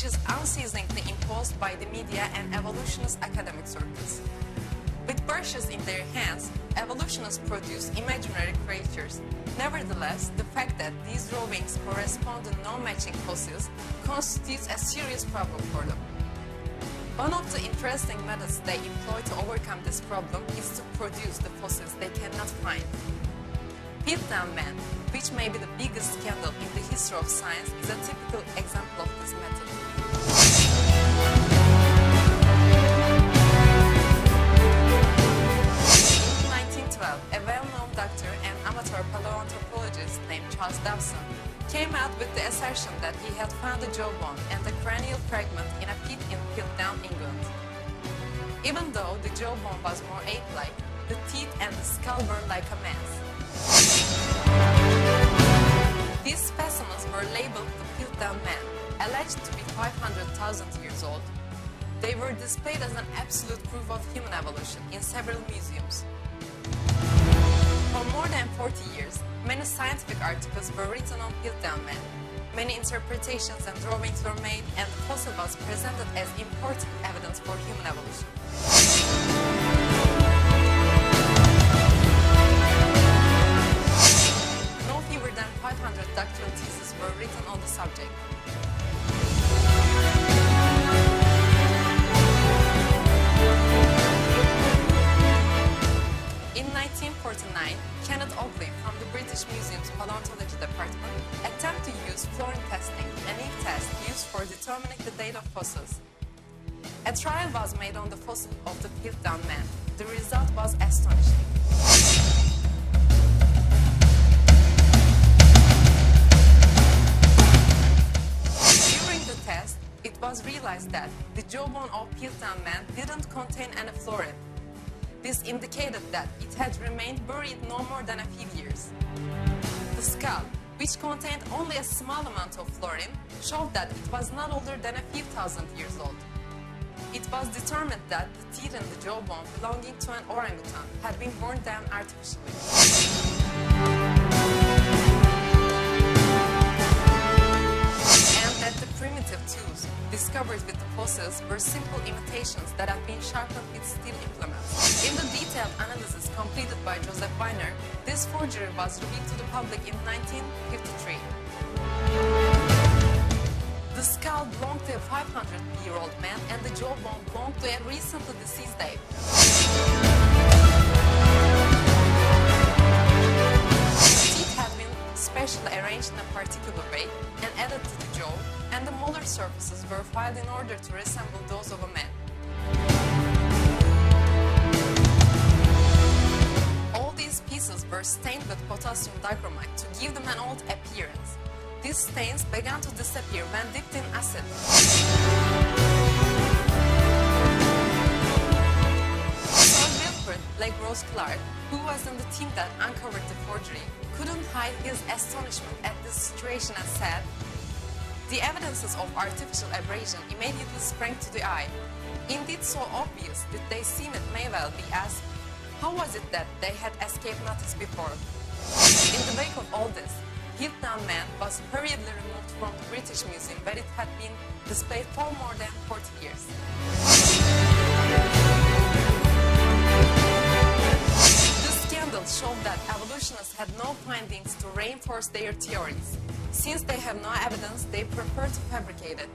which is unceasingly imposed by the media and evolutionist academic circles. With brushes in their hands, evolutionists produce imaginary creatures. Nevertheless, the fact that these drawings correspond to no-matching fossils constitutes a serious problem for them. One of the interesting methods they employ to overcome this problem is to produce the fossils they cannot find. Piltdown Man, which may be the biggest scandal in the history of science, is a typical example of this method. In 1912, a well-known doctor and amateur paleoanthropologist named Charles Dawson came out with the assertion that he had found a jawbone and a cranial fragment in a pit in Piltdown, England. Even though the jawbone was more ape-like, the teeth and the skull were like a man's. These specimens were labeled the Piltdown Man, alleged to be 500,000 years old. They were displayed as an absolute proof of human evolution in several museums. For more than 40 years, many scientific articles were written on Piltdown Man. Many interpretations and drawings were made, and the fossil was presented as important evidence for human evolution. No fewer than 500 doctoral theses were written on the subject. In 1949, Kenneth Oakley from the British Museum's Paleontology Department attempted to use fluorine testing, an ink test used for determining the date of fossils. A trial was made on the fossil of the Piltdown Man. The result was astonishing. During the test, it was realized that the jawbone of Piltdown Man didn't contain any fluorine. This indicated that it had remained buried no more than a few years. The skull, which contained only a small amount of fluorine, showed that it was not older than a few thousand years old. It was determined that the teeth and the jawbone belonging to an orangutan had been worn down artificially. And that the primitive tools discovered with the fossils were simple imitations that had been sharpened with steel implements. In the detailed analysis completed by Joseph Weiner, this forgery was revealed to the public in 1953. The skull belonged to a 500-year-old man, and the jawbone belonged to a recently deceased ape. The teeth had been specially arranged in a particular way and added to the jaw, and the molar surfaces were filed in order to resemble those of a man. All these pieces were stained with potassium dichromate to give them an old appearance. These stains began to disappear when dipped in acid. Sir Wilfrid Legros Clark, who was in the team that uncovered the forgery, couldn't hide his astonishment at this situation and said, "The evidences of artificial abrasion immediately sprang to the eye. Indeed, so obvious did they seem it may well be asked, how was it that they had escaped notice before?" In the wake of all this, Piltdown Man was hurriedly removed from the British Museum, where it had been displayed for more than 40 years. This scandal showed that evolutionists had no findings to reinforce their theories. Since they have no evidence, they prefer to fabricate it.